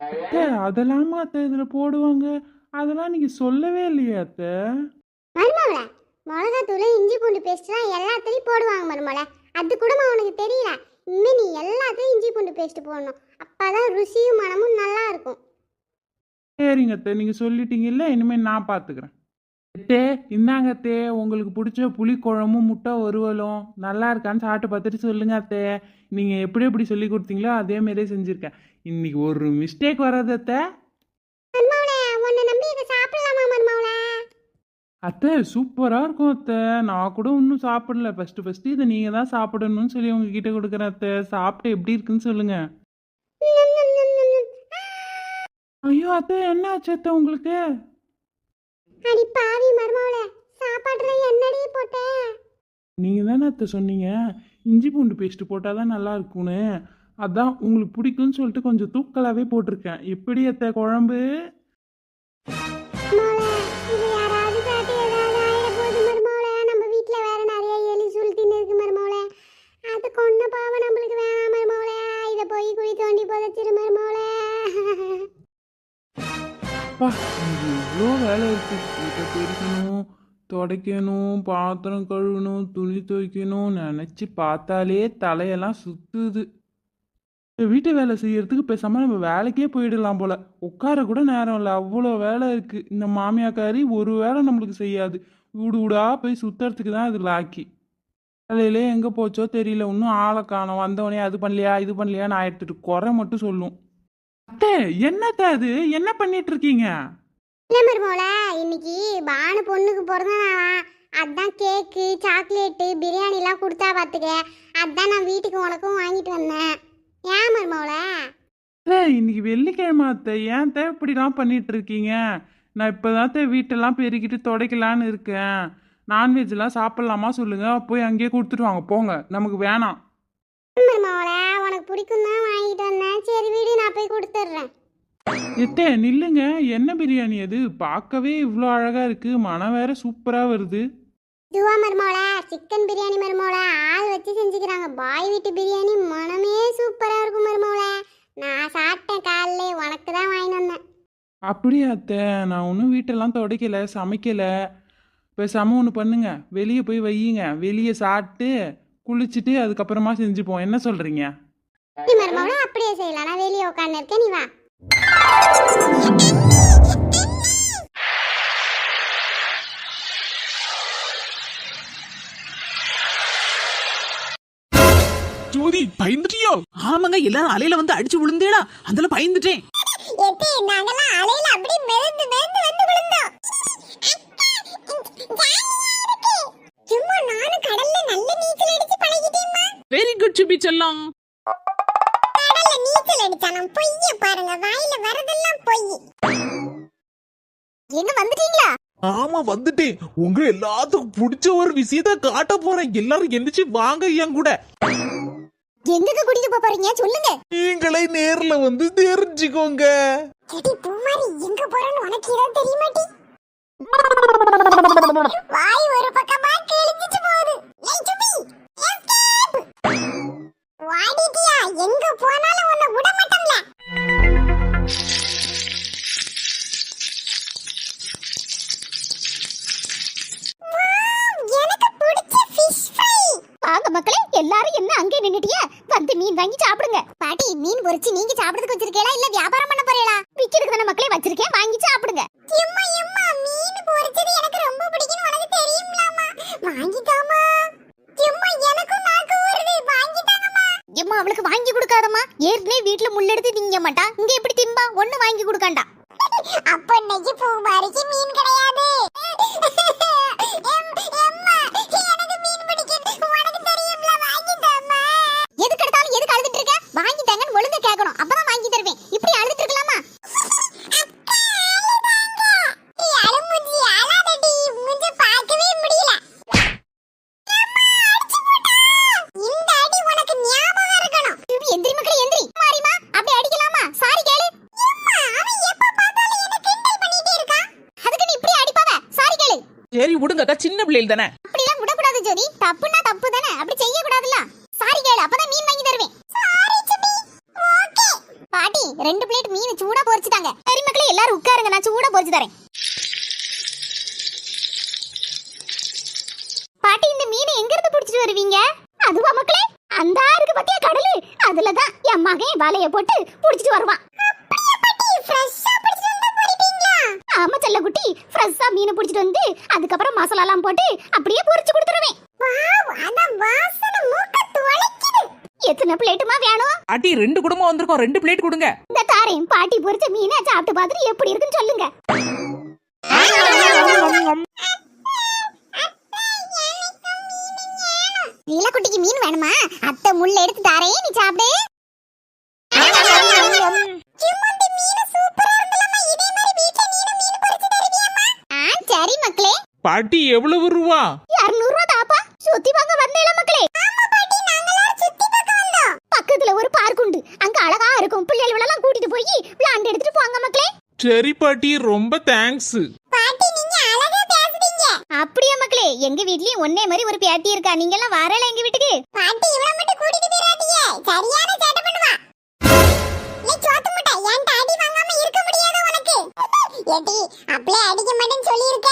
[SPEAKER 2] அத்தை அதெல்லாமா அத்தை இதில் போடுவாங்க? அதெல்லாம் நீங்கள் சொல்லவே இல்லையே அத்தை.
[SPEAKER 1] மருமோளே, மிளகாத்தூள் இஞ்சி பூண்டு பேஸ்ட்லாம் எல்லாத்துலேயும் போடுவாங்க மருமோளே. அது கூட உனக்கு தெரியல. இனிமேல் நீ எல்லாத்துலேயும் இஞ்சி பூண்டு பேஸ்ட்டு போடணும். அப்போதான் ருசியும் மனமும் நல்லா இருக்கும்.
[SPEAKER 2] சரிங்க அத்தை, நீங்கள் சொல்லிட்டீங்கல்ல, இனிமேல் நான் பார்த்துக்கிறேன். அத்தே இந்தாங்க அத்தே, உங்களுக்கு பிடிச்ச புளி குழம்பும் முட்டை வறுவலும் நல்லா இருக்கான்னு சாப்பிட்டு பார்த்துட்டு சொல்லுங்க அத்தே. நீங்கள் எப்படி எப்படி சொல்லி கொடுத்தீங்களோ அதே மாதிரியே செஞ்சுருக்கேன். இன்னைக்கு ஒரு மிஸ்டேக் வராது அத்தை.
[SPEAKER 1] மருமோளே, உன்னை நம்பி இதை சாப்பிடலாமா மருமோளே?
[SPEAKER 2] அத்தை சூப்பராக இருக்கும் அத்தை. நான் கூட இன்னும் சாப்பிடல. ஃபஸ்ட்டு இதை நீங்கள் தான் சாப்பிடணும்னு சொல்லி உங்ககிட்ட கொடுக்குறேன் அத்தை. சாப்பிட்டு எப்படி இருக்குன்னு சொல்லுங்க. ஐயோ அத்தை, என்ன ஆச்சு அத்தை உங்களுக்கு?
[SPEAKER 1] அடி பாவி மருமோளே, சாப்பாடுல என்னடி போட்ட?
[SPEAKER 2] நீங்கள் தானே அத்தை சொன்னீங்க இஞ்சி பூண்டு பேஸ்ட்டு போட்டால் தான் நல்லா இருக்கும்னு. அதான் உங்களுக்கு பிடிக்கும்னு சொல்லிட்டு கொஞ்சம் தூக்கலாகவே போட்டிருக்கேன். எப்படி அத்தை குழம்பு?
[SPEAKER 1] மருமோளே, இது யாராவது காட்டி ஏதாவது ஆயிட போகுது மருமோளே. நம்ம வீட்டில் வேற நிறைய எலி சுளுத்தின்னு இருக்கு மருமோளே. அது கொன்ன பாவம் நம்மளுக்கு வேணாம் மருமோளே. இதை போய் குழி தோண்டி புதைச்சிரு மருமோளே.
[SPEAKER 2] அப்பா இங்கே இவ்வளோ வேலை இருக்குது. வீட்டை பெருக்கணும், துடைக்கணும், பாத்திரம் கழுவணும், துணி துவைக்கணும், நினச்சி பார்த்தாலே தலையெல்லாம் சுற்றுது. வீட்டு வேலை செய்யறதுக்கு பேசாமல் நம்ம வேலைக்கே போயிடலாம் போல. உட்கார கூட நேரம் இல்லை, அவ்வளோ வேலை இருக்குது. இந்த மாமியாக்காரி ஒரு வேலை நம்மளுக்கு செய்யாது. வீடு வீடா போய் சுற்றுறதுக்கு தான் இது லாக்கி. வேலையிலே எங்கே போச்சோ தெரியல. இன்னும் ஆளை காணோம். வந்தவனே அது பண்ணலையா இது பண்ணலையா நான் எடுத்துட்டு குறை மட்டும் சொல்லும். அத்தை என்னத்த அது, என்ன பண்ணிட்டு இருக்கீங்க?
[SPEAKER 1] இல்லை மருமோளே, இன்னைக்கு பானு பொண்ணுக்கு பிறந்த நாளா. அதான் கேக்கு, சாக்லேட்டு, பிரியாணிலாம் கொடுத்தா பார்த்துக்க. அதான் நான் வீட்டுக்கு உனக்கும் வாங்கிட்டு வந்தேன். ஏன் மருமோளே?
[SPEAKER 2] அத்தை இன்னைக்கு வெள்ளிக்கிழமை அத்தை, ஏன் தே இப்படிலாம் பண்ணிட்டு இருக்கீங்க? நான் இப்போதான் வீட்டெல்லாம் பெருக்கிட்டு துடைக்கலான்னு இருக்கேன். நான்வெஜ்லாம் சாப்பிட்லாமா சொல்லுங்க, போய் அங்கேயே கொடுத்துட்டு வாங்க போங்க, நமக்கு வேணாம்.
[SPEAKER 1] மருமோளே, உனக்கு பிடிக்கும் தான் வாங்கிட்டு வந்தேன். சரி வீடு, நான் போய் கொடுத்துட்றேன்.
[SPEAKER 2] எத்தே நில்லுங்க, என்ன பிரியாணி அது? பார்க்கவே இவ்வளோ அழகா இருக்கு, மனம் வேற சூப்பரா வருது.
[SPEAKER 1] இதுவா மருமோளே? சிக்கன் பிரியாணி மருமோளே. ஆள் வச்சு செஞ்சுக்கிறாங்க. பாய் வீட்டு பிரியாணி மனமே சூப்பராக இருக்கும் மருமோளே. நான் சாப்பிட்டேன் காலையிலே, உனக்கு தான் வாங்கிட்டு வந்தேன்.
[SPEAKER 2] அப்படியா அத்தை? நான் ஒன்றும் வீட்டெல்லாம் துடைக்கல, சமைக்கல. பேசாமல் ஒன்று பண்ணுங்க, வெளியே போய் வையுங்க, வெளியே சாப்பிட்டு குளிச்சுட்டு அதுக்கப்புறமா செஞ்சுப்போம். என்ன சொல்றீங்க?
[SPEAKER 1] சரி மருமோளே, அப்படியே செய்யலாம். நான் வெளியே உட்காந்து இருக்கேன், நீ வா.
[SPEAKER 5] ஜோதி பயந்துட்டியோ? ஆமாங்க, எல்லாரும் அலையில வந்து அடிச்சு விழுந்தேடா, அதுல பயந்துட்டேன்.
[SPEAKER 1] எத்தே, நாங்கெல்லாம் அலையில அப்படியே மிதந்து மிதந்து வந்து விழுந்தோம். சும்மா நானும் கடல்ல நல்ல நீச்சல் அடிச்சு பழகிட்டேம்மா.
[SPEAKER 5] வெரி குட் சுபி செல்லம்.
[SPEAKER 1] கடல்ல நீச்சல் அடிச்சானா பொய்ய பாருங்க, வாயில வரதெல்லாம் பொய். என்ன வந்துட்டீங்களா?
[SPEAKER 5] ஆமா வந்துட்டேன். உங்க எல்லாத்துக்கும் பிடிச்ச ஒரு விஷயத்த காட்ட போறேன். எல்லாரும் எந்திரிச்சு வாங்க என் கூட.
[SPEAKER 1] எங்க கூட்டிட்டு போறீங்க சொல்லுங்க.
[SPEAKER 5] நீங்களே நேர்ல வந்து தெரிஞ்சுக்கோங்க.
[SPEAKER 1] எடி பூமாரி, எங்க போறேன்னு உனக்கு ஏதாவது தெரியுமாட்டி? வாய் ஒரு பக்கமா கிழிஞ்சிட்டு போகுது. ஏய் சுபி, எஸ்கேப்! வாடிட்டியா? எங்க போனாலும் உன்னை விட மாட்டோம்ல. எனக்கு பிடிச்ச ஃபிஷ் ஃப்ரை. வாங்க மக்களே, எல்லாரும் என்ன அங்கே நின்னுட்டியா? வந்து மீன் வாங்கி சாப்பிடுங்க. பாட்டி மீன் பொரிச்சு நீங்க சாப்பிடுறதுக்கு வச்சிருக்கீங்களா இல்ல வியாபாரம் பண்ண போறீங்களா? விக்கிறதுக்கு தான மக்களே வச்சிருக்கேன், வாங்கி சாப்பிடுங்க. எம்மா எம்மா மீன் பொரிச்சது எனக்கு ரொம்ப பிடிக்கும், உனக்கு தெரியும்லாமா? வாங்கி தாமா. எம்மா எனக்கும் நாக்கு ஊறுது, வாங்கி தாங்கம்மா. எம்மா அவளுக்கு வாங்கி கொடுக்காதம்மா, ஏற்கனவே வீட்ல முள்ளெடுத்து திங்க மாட்டா, இங்க எப்படி திம்பா? ஒண்ணு வாங்கி கொடுக்காண்டா. அப்ப இன்னைக்கு பூமாரிக்கு மீன் கிடையாது. எதுக்கு எடுத்தாலும் எதுக்கு அழுதுட்டு இருக்க? வாங்கி தாங்கன்னு ஒழுங்கா கேட்கணும், அப்பதான் வாங்கி தருவேன். இப்படி அழுதுட்டு இருக்கலாமா?
[SPEAKER 5] சரி விடுங்கக்கா, சின்ன பிள்ளைகள் தானே.
[SPEAKER 1] அப்படிலாம் விடக்கூடாது ஜோதி, தப்புனா தப்பு தானே, அப்படி செய்ய கூடாதுல்ல. சாரி கேளு, அப்பதான் மீன் வாங்கி தருவேன். ஓகே பாட்டி, 2 பிளேட் மீன் சூடா பொரிச்சுட்டாங்க. சரி மக்களே எல்லாரும் உட்காருங்க, நான் சூடா பொரிச்சு தரேன். பாட்டி இந்த மீனை எங்க இருந்து பிடிச்சிட்டு வருவீங்க? அதுவா மக்களே, அந்த ஆறுக்கு பத்தியா கடலு, அதுலதான் என் மகன் வலைய போட்டு பிடிச்சிட்டு வருவான். ஆமா செல்ல குட்டி, ஃப்ரெஷ்ஷா மீனை பிடிச்சிட்டு வந்து அதுக்கப்புறம் மசாலா எல்லாம் போட்டு அப்படியே பொரிச்சு கொடுத்துருவேன். எத்தனை பிளேட்டுமா வேணும்?
[SPEAKER 5] பாட்டி 2 குடும்பம் வந்திருக்கோம், 2 பிளேட் கொடுங்க.
[SPEAKER 1] இந்த தாரேன், பாட்டி பொரிச்ச மீனை சாப்பிட்டு பார்த்துட்டு எப்படி இருக்குன்னு சொல்லுங்க. நீலக்குட்டிக்கு மீன் வேணுமா? அத்தை முள்ள எடுத்து தாரேன், நீ சாப்பிடு. சரி மக்களே.
[SPEAKER 5] பாட்டி எவ்வளவு ரூபா?
[SPEAKER 1] 200 ரூபா தாப்பா. சுத்தி பார்க்க வந்தேல மக்களே. ஆமா பாட்டி, நாங்கலாம் சுத்தி பார்க்க வந்தோம். பக்கத்துல ஒரு பார்க் உண்டு, அங்க அழகா இருக்கும், பிள்ளைகளை எல்லாம் கூட்டிட்டு போய் விளையாண்டு எடுத்துட்டு போங்க மக்களே.
[SPEAKER 5] சரி பாட்டி, ரொம்ப தேங்க்ஸ்.
[SPEAKER 1] பாட்டி நீங்க அழகா பேசுறீங்க. அப்படியே மக்களே, எங்க வீட்லயும் ஒண்ணே மாதிரி ஒரு பேட்டி இருக்கா, நீங்க எல்லாம் வரல எங்க வீட்டுக்கு? பாட்டி இவள மட்டும் கூட்டிட்டு போறாதீங்க, சரியான சேட்டை பண்ணுவா. நீ சோத்து முட்டை, ஏன் டாடி வாங்காம இருக்க முடியாது உனக்கு? ஏடி அப்பளே அடிக்க மாட்டேன்னு சொல்லிருக்க,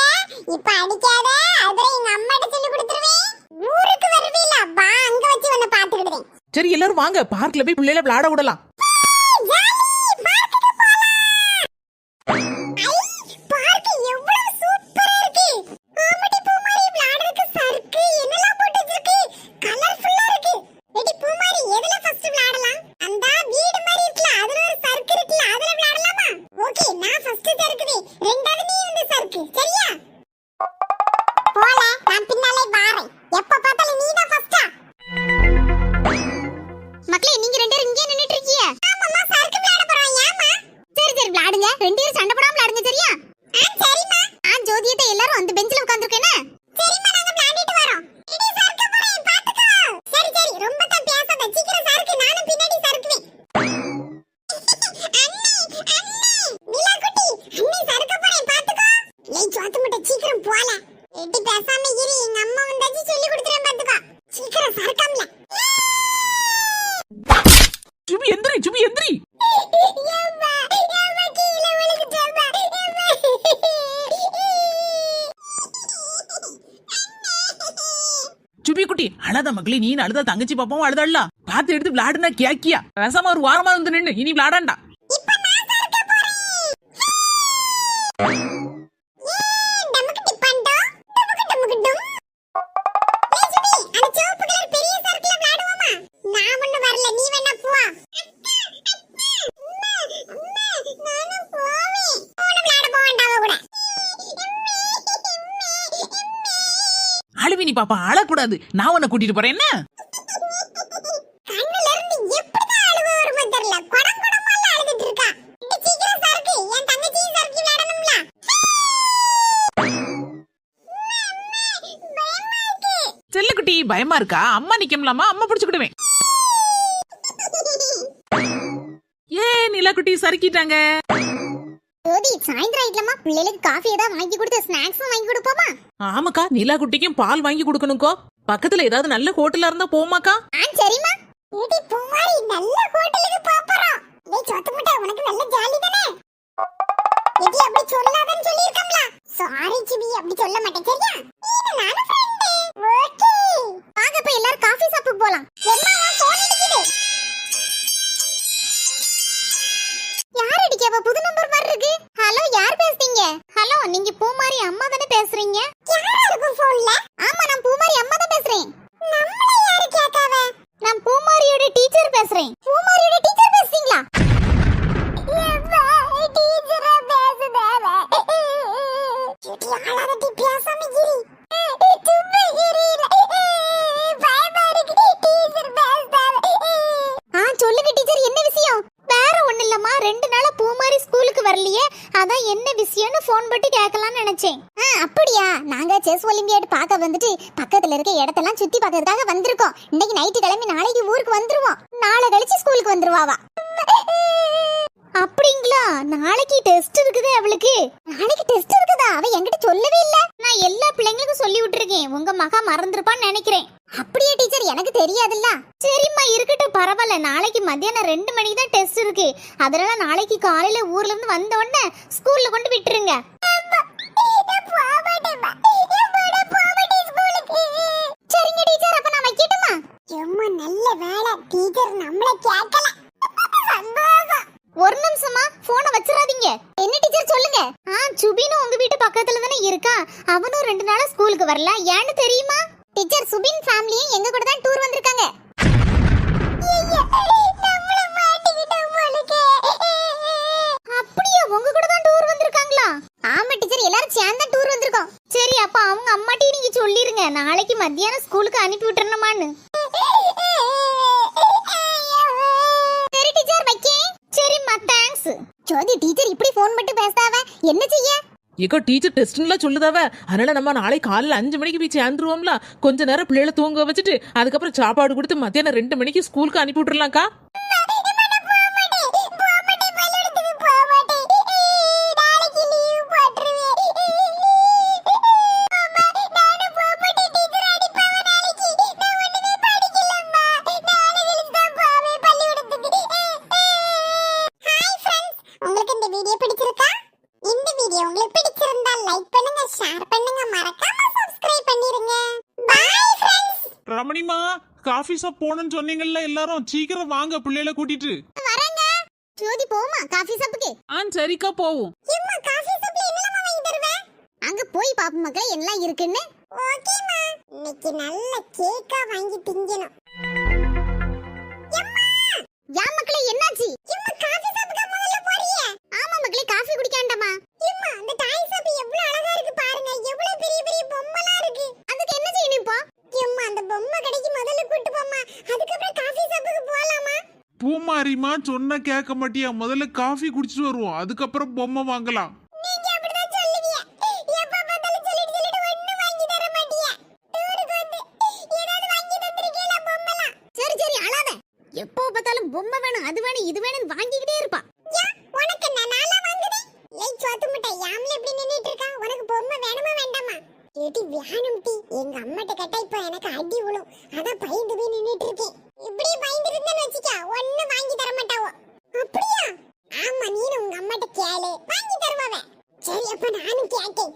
[SPEAKER 1] இப்ப அடிக்காத, அதுல எங்க அம்மாட்ட சொல்லி கொடுத்துருவேன். ஊருக்கு வருவீல, வா அங்க வச்சு உன்னை பாத்துக்கிடுவேன்.
[SPEAKER 5] சரி எல்லாரும் வாங்க, பார்க்ல போய் பிள்ளைகளை விளையாட விடலாம். சுபி எந்திரி. சுபி குட்டி அழாத மகளே, நீ அழுதா தங்கச்சி பாப்பாவும் அழுதாடல, பார்த்து எடுத்து விளையாடுனா கேக்கியா, ரசமா ஒரு வாரமா வந்து நின்னு இனி விளையாடாண்டா. அழுவினி பாப்பா, அழக்கூடாது, நான் உன்னை கூட்டிட்டு போறேன். என்ன செல்லக்குட்டி பயமா இருக்கா? அம்மா நிக்கலாமா? அம்மா பிடிச்சுக்கிடுவேன். ஏ நிலாக்குட்டி சறுக்கிட்டாங்க.
[SPEAKER 1] ஜோதி சாயந்தரம் ஆயிட்டலமா, பிள்ளைகளுக்கு காஃபி ஏதாவது வாங்கி கொடுத்து ஸ்நாக்ஸும் வாங்கி கொடுப்போமா?
[SPEAKER 5] ஆமாக்கா, நிலாக்குட்டிக்கும் பால் வாங்கி கொடுக்கணும்க்கோ. பக்கத்துல ஏதாவது நல்ல ஹோட்டலா இருந்தா போமாக்கா.
[SPEAKER 1] சரிமா. ஏடி பூமாரி, நல்ல ஹோட்டலுக்கு போறோம். ஏய் சோத்து முட்டை, உனக்கு நல்ல ஜாலி தானே? ஏடி அப்படி சொல்லாதன்னு சொல்லிருக்கம்ல. சாரி சிபி, அப்படி சொல்ல மாட்டேன் சரியா? இது நானே ஃப்ரெண்ட். ஓகே வாங்க, இப்ப எல்லாரும் காஃபி சாப்பிட போலாம். எம்மா வா, போன் அடிக்குது. பேசுறீங்க? யாரா இருக்கு போன்ல? ஆமா, நான் பூமாரி அம்மா தான் பேசுறேன். நம்மள யாரு கேக்காவ? நான் பூமாரியோட டீச்சர் பேசுறேன். பூமாரியோட டீச்சர் பேசுறீங்களா? ஏவா டீச்சரா பேசுதாவ. கிட்டி ஆளாதடி பேசாம கிரி. தும்பே கிரில. பயமா இருக்கு டீச்சர் பேசுதாவ. சொல்லுங்க டீச்சர், என்ன விஷயம்? வேற ஒண்ணு இல்லம்மா, 2 நாளா பூமாரி ஸ்கூலுக்கு வரலையே, அதான் என்ன விஷயம்னு ஃபோன் போட்டு கேட்கலாம்னு நினைச்சேன். அப்படியா? நாங்க செஸ் ஒலிம்பியாட் பார்க்க வந்துட்டு பக்கத்துல இருக்க இடத்தெல்லாம் சுத்தி பார்க்கறதுக்காக வந்திருக்கோம். இன்னைக்கு நைட்டு கிளம்பி நாளைக்கு ஊருக்கு வந்துருவோம். நாளை கழிச்சு ஸ்கூலுக்கு வந்துருவாவா. அப்படிங்களா? நாளைக்கு டெஸ்ட் இருக்குது அவளுக்கு. நாளைக்கு டெஸ்ட் இருக்குதா? அவ என்கிட்ட சொல்லவே இல்ல. நான் எல்லா பிள்ளைங்களுக்கும் சொல்லி விட்டுருக்கேன். உங்க மகா மறந்துருப்பான்னு நினைக்கிறேன். அப்படியே டீச்சர், எனக்கு தெரியாதுல்ல. சரிம்மா, இருக்கட்டும், பரவாயில்ல. நாளைக்கு மத்தியானம் 2 மணிக்கு தான் டெஸ்ட் இருக்கு. அதனால நாளைக்கு காலையில ஊர்ல இருந்து வந்த உடனே ஸ்கூல்ல கொண்டு விட்டுருங்க. சரிங்க டீச்சர், அப்ப நான் வைக்கட்டுமா? எம்மா நல்ல வேலை, டீச்சர் நம்மள கேட்கல. சந்தோஷம். ஒரு நிமிஷமா போனை வச்சிராதீங்க. என்ன டீச்சர் சொல்லுங்க. சுபினும் உங்க வீட்டு பக்கத்துல தானே இருக்கா. அவனும் 2 நாளா ஸ்கூலுக்கு வரல. ஏன்னு தெரியுமா? டீச்சர், சுபின் ஃபேமிலியும் எங்க கூட தான் டூர் வந்திருக்காங்க. அப்படியே உங்க கூட தான் டூர் வந்திருக்காங்களா? ஆமா டீச்சர், எல்லாரும் சேர்ந்து தான் டூர் வந்திருக்கோம். சரி, அப்ப அவங்க அம்மாட்டி நீங்க சொல்லிருங்க, நாளைக்கு மத்தியானம் ஸ்கூலுக்கு அனுப்பி விட்டுறணுமான்னு. சரி டீச்சர், வைக்கேன். சரிம்மா, தேங்க்ஸ். ஜோதி டீச்சர் இப்படி ஃபோன் மட்டும் பேசாவ என்ன செய்ய?
[SPEAKER 5] ஏக்கோ டீச்சர் டெஸ்ட்லாம் சொல்லுதாவ. அதனால நம்ம நாளை காலையில 5 மணிக்கு போய் சேர்ந்துருவோம்ல. கொஞ்ச நேரம் பிள்ளைகளை தூங்க வச்சுட்டு அதுக்கப்புறம் சாப்பாடு கொடுத்து மத்தியானம் 2 மணிக்கு ஸ்கூலுக்கு அனுப்பி விட்டுறலாம்க்கா.
[SPEAKER 2] ரமணிமா, காஃபி ஷாப் போகணும்னு சொன்னீங்கல்ல, எல்லாரும் சீக்கிரம் வாங்க பிள்ளைகளை கூட்டிட்டு.
[SPEAKER 1] வரங்க. ஜோதி போமா காஃபி ஷாப்புக்கு?
[SPEAKER 5] சரிக்கா, போவோம்.
[SPEAKER 1] ஏம்மா, காஃபி ஷாப்ல என்னலாம் வாங்கி தருவே? அங்க போய் பாப்போம் மக்களே எல்லாம் இருக்குன்னு. ஓகேமா. இன்னைக்கு நல்ல கேக்கா வாங்கி திங்கணும். எம்மா, யா மக்களே என்னாச்சு? எம்மா, காஃபி ஷாப்புக்கு முதல்ல போறியே? ஆமா மக்களே, காஃபி குடிக்காண்டமா. எம்மா, அந்த டாய் ஷாப் எவ்வளவு அழகா இருக்கு பாருங்க. எவ்வளவு பெரிய பெரிய பொம்மைலாம் இருக்கு. அதுக்கு என்ன செய்யணும் இப்போ? எம்மா, அந்த பொம்மை கடைக்கு முதல்ல கூட்டி போமா, அதுக்கப்புறம் காஃபி ஷாப்புக்கு போலாமா?
[SPEAKER 2] பூமாரிமா சொன்ன கேட்க மாட்டியா? முதல்ல காஃபி குடிச்சிட்டு வருவோம், அதுக்கப்புறம் பொம்மை வாங்கலாம்.
[SPEAKER 1] நீங்க அப்படிதான் சொல்லுவீங்க. எப்ப பார்த்தாலும் சொல்லிட்டு ஒண்ணு வாங்கி தர மாட்டீங்க. டூருக்கு வந்து ஏதாவது வாங்கி தந்திருக்கீங்களா பொம்மைலாம்? சரி சரி, அழாத. எப்போ பார்த்தாலும் பொம்மை வேணும், அது வேணும், இது வேணும்னு வாங்கிக்கிட்டே இருப்பா. உனக்கு என்ன நாளா வாங்குதே? ஏய் சோத்து முட்டை, யாம்ல இப்படி நின்னுட்டு இருக்கா? உனக்கு பொம்மை வேணுமா வேண்டாமா? ஏடி வேணும் டி. எங்க அம்மாட்ட கேட்டா இப்ப எனக்கு அடி விழும். அதான் பயந்து போய் நின்னுட்டு இருக்கேன். இப்படி பயந்து இருந்தேன்னு வச்சுக்க, ஒண்ணு வாங்கி தர மாட்டாவோ. அப்படியா? ஆமா, நீனு உங்க அம்மாட்ட கேளு, வாங்கி தருவாவே. சரி, அப்ப நானும் கேட்டேன்.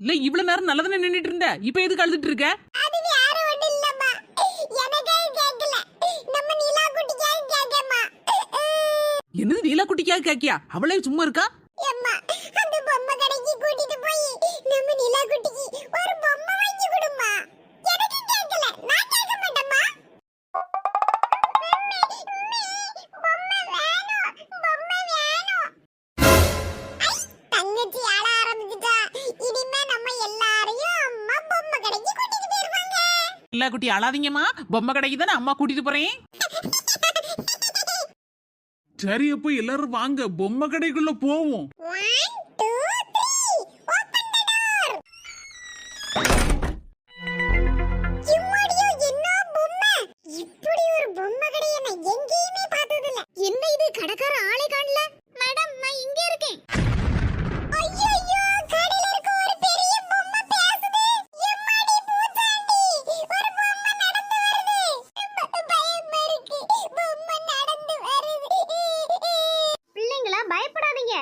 [SPEAKER 5] இல்ல, இவ்வளவு நேரம் நல்லதானே நின்னுட்டு இருந்த, இப்ப எதுக்கு அழுதுட்டு இருக்க?
[SPEAKER 1] அது வேற ஒண்ணு இல்லம்மா, எனக்கே கேக்கல. நம்ம நீலா குட்டிக்காக கேக்கமா.
[SPEAKER 5] என்னது நீலா குட்டிக்காக கேக்கியா? அவளே சும்மா இருக்கா?
[SPEAKER 1] அம்மா, அந்த பொம்மை கடைக்கு கூட்டிட்டு போய் நம்ம நீலா குட்டிக்கு ஒரு பொம்மை வாங்கி கொடுமா. எனக்கு கேக்கல, நான் கேட்க மாட்டேம்மா. பொம்மை வேணும், பொம்மை வேணும். தங்கச்சி ஆள ஆரம்பிச்சுட்டா. இனிமே நம்ம எல்லாரையும் அம்மா பொம்மை கடைக்கு கூட்டிட்டு போயிருவாங்க.
[SPEAKER 5] நீலா குட்டி அழாதீங்கம்மா, பொம்மை கடைக்கு தானே அம்மா கூட்டிட்டு போறேன்.
[SPEAKER 2] சரி, அப்போ எல்லாரும் வாங்க பொம்மை கடைக்குள்ள போவோம்.
[SPEAKER 1] 1 2 3 ஓபன் தி டோர். இம்மாடியோ, என்ன பொம்மை! இப்படி ஒரு பொம்மை கடையை நான் எங்கேயுமே பார்த்தது இல்ல. என்ன இது, கடைக்கார ஆளே காணல. மேடம், நான் இங்க இருக்கேன். ஐயோ, கடையில இருக்க ஒரு பெரிய பொம்மை பேசுது. எம்மாடி பூச்சாண்டி, ஒரு பொம்மை நடந்து வருது. பயமா இருக்கு, பொம்மை நடந்து வருது. பிள்ளைங்களா, பயப்படாதீங்க.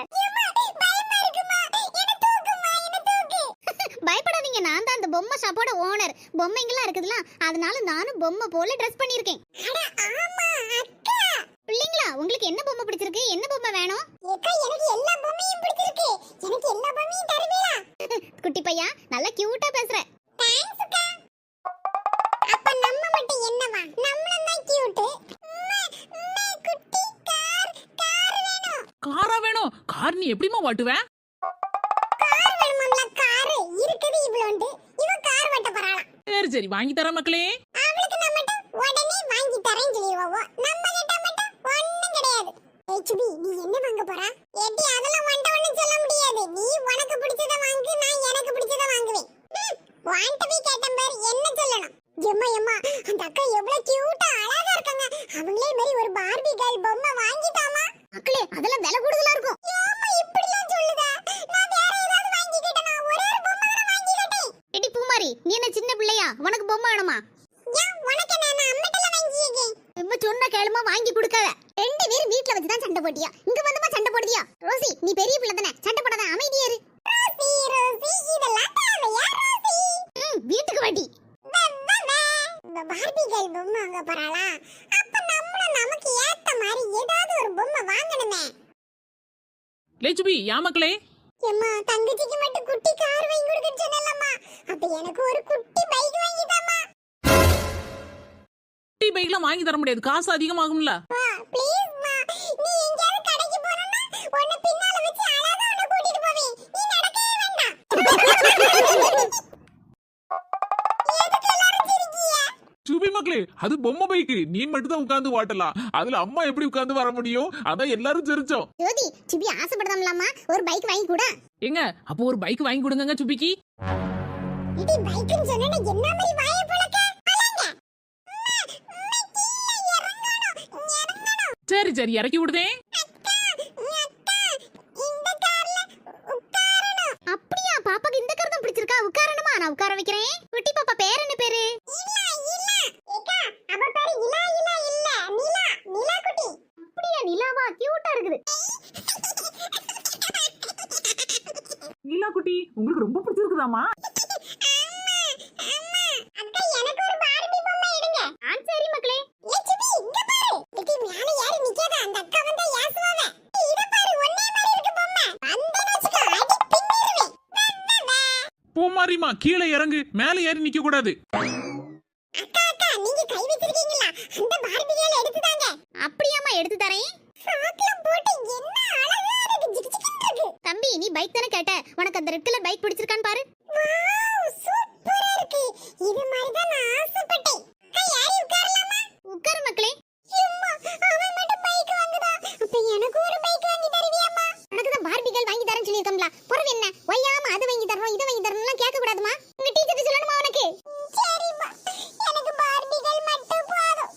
[SPEAKER 1] பயப்படாதீங்க, நான் தான் அந்த பொம்மை ஷாப்போட ஓனர். பொம்மைங்கெல்லாம் இருக்குதுல, அதனால நானும் பொம்மை போல ட்ரெஸ் பண்ணிருக்கேன். பிள்ளைங்களா, உங்களுக்கு என்ன பொம்மை பிடிச்சிருக்கு? என்ன பொம்மை வேணும்? எனக்கு எல்லா பொம்மையும் பிடிச்சிருக்கு. எனக்கு எல்லா குட்டி பையா நல்லா கியூட்டா பேசுற. தேங்க்ஸ் அக்கா. அப்ப நம்ம மட்டும் என்னவா? நம்மளும் தான் கியூட். குட்டி கார் வேணும்.
[SPEAKER 5] காரா வேணும்? கார் நீ எப்படிமா ஓட்டுவ?
[SPEAKER 1] கார் வேணும்ல, கார் இருக்குது இவ்வளோண்டு. இவ கார் ஓட்ட போறாளாம்.
[SPEAKER 5] சரி சரி வாங்கி தரேன் மக்களே.
[SPEAKER 1] அவளுக்கு நம்ம உடனே வாங்கி தரேன்னு சொல்லிடுவோம். நம்ம கிட்ட மட்டும் ஒண்ணும் கிடையாது. சுபி, நீ என்ன வாங்க போறா? ஏடி அதெல்லாம் ஒண்ணும் சொல்ல முடியாது. நீ உனக்கு பிடிச்சத வாங்கு, நான் எனக்கு பிடிச்சத வாங்குவேன். வாண்ட் போய் கேட்டேன் பாரு, என்ன சொல்லணும்? எம்மா எம்மா, அந்த அக்கா எவ்வளவு கியூட்டா அழகா இருக்காங்க. அவங்களே மாதிரி ஒரு பார்பி கேர்ள் பொம்மை வாங்கிட்டாமா. மக்களே, அதெல்லாம் விலை கூடுதலா இருக்கும். ஏம்மா இப்படிலாம் சொல்லுதா? நான் வேற ஏதாவது வாங்கி கேட்டேனா? ஒரே ஒரு பொம்மை தான் வாங்கி கேட்டேன். எடி பூமாரி, நீ என்ன சின்ன பிள்ளையா? உனக்கு பொம்மை வேணுமா? ஏன் உனக்கு நான் அம்மட்டல வாங்கியேன். இப்ப சொன்ன கேளுமா வாங்கி கொடுக்காத. ரெண்டு பேரும் வீட்ல வச்சு தான் சண்டை போட்டியா? இங்க வந்துமா சண்டை போடுதியா? ரோசி, நீ பெரிய பிள்ளை தானே, சண்டை போடாத, அமைதியா இரு. ரோசி ரோசி, இதெல்லாம் தேவையா ரோசி? வீட்டுக்கு வாடி. இந்த பார்பி கேர்ள் பொம்மை வாங்க போறாளா? அப்ப நம்மளும் நமக்கு ஏத்த மாதிரி ஏதாவது ஒரு பொம்மை வாங்கணுமே.
[SPEAKER 5] லேச்சுபி யா மக்களே.
[SPEAKER 1] ஏம்மா, தங்கச்சிக்கு மட்டும் குட்டி கார் வாங்கி கொடுக்க சொன்னலம்மா. அப்ப எனக்கு ஒரு குட்டி பைக் வாங்கி தாமா.
[SPEAKER 5] குட்டி பைக்லாம் வாங்கி தர முடியாது, காசு அதிகமாகும்ல.
[SPEAKER 1] ப்ளீஸ் மா, நீ எங்கயாவது கடைக்கு போறனா உன்னை பின்னால வச்சு அழகா உன்னை கூட்டிட்டு போவேன். நீ நடக்கவே வேண்டாம். எதுக்கு எல்லாரும் சிரிக்கீங்க?
[SPEAKER 2] சுபி மக்களே, அது பொம்மை பைக்கு, நீ மட்டும் தான் உட்கார்ந்து ஓட்டலாம். அதுல அம்மா எப்படி உட்கார்ந்து வர முடியும்? அதான் எல்லாரும் சிரிச்சோம்.
[SPEAKER 1] ஜோதி, சிபி ஆசைப்படுதாம்லம்மா, ஒரு பைக் வாங்கி கொடு.
[SPEAKER 5] எங்க அப்போ ஒரு பைக் வாங்கி கொடுங்க சுபிக்கு.
[SPEAKER 1] இது பைக்னு சொன்னா என்ன மாதிரி வாயை புளக்க? அலங்க.
[SPEAKER 5] சரி சரி இறக்கி விடுதேன்.
[SPEAKER 1] அப்படியா? பாப்பாக்கு இந்த கார் தான் பிடிச்சிருக்கா? உட்காரணுமா? நான் உட்கார வைக்கிறேன். குட்டி பாப்பா பேர் என்ன பேரு? நிலாவா? கியூட்டா இருக்குது.
[SPEAKER 5] நீலா குட்டி உங்களுக்கு ரொம்ப பிடிச்சிருக்குதாமா?
[SPEAKER 1] அக்கா, எனக்கு ஒரு பார்பி பொம்மை எடுங்க. சரி மக்களே. சுபி, இங்க பாரு. இது மேல யாரு நிக்காத? அந்த அக்கா வந்தா யாசுவாவ. இத பாரு, ஒண்ணே மாதிரி இருக்கு பொம்மை. அந்த நச்சுக்க அடி பின்னிடுவேன்.
[SPEAKER 2] பூமாரிமா கீழே இறங்கு, மேலே ஏறி நிக்க கூடாது.
[SPEAKER 1] அக்கா அக்கா, நீங்க கை வச்சிருக்கீங்களா? அந்த பார்பி கேர்ள் எடுத்து தாங்க. அப்படியாமா? எடுத்து தரேன். சாக்ல போட்டு என்ன அழகா இருக்கு, ஜிக் ஜிக்னு இருக்கு. தம்பி, நீ பைக் தானே கேட்ட? உனக்கு அந்த ரெட் கலர் பைக் பிடிச்சிருக்கான்னு பாரு. வாவ், சூப்பரா இருக்கு. இது மாதிரி தான் நான் ஆசைப்பட்டேன். அக்கா, யாரு உட்காரலாமா? உட்காரு மக்களே. அம்மா, அவன் மட்டும் பைக் வாங்குதா? அப்ப எனக்கு ஒரு பைக் வாங்கி தருவியாமா? எனக்கு தான் பார்பி கேர்ள் வாங்கி தரேன்னு சொல்லிருக்கம்ல. பொறவு என்ன? ஒய்யாம அது வாங்கி தரணும், இத வாங்கி தரணும்லாம் கேட்க கூடாதுமா. உங்க டீச்சர் சொல்லணுமா உனக்கு? சரிம்மா, எனக்கு பார்பி கேர்ள் மட்டும் போதும்.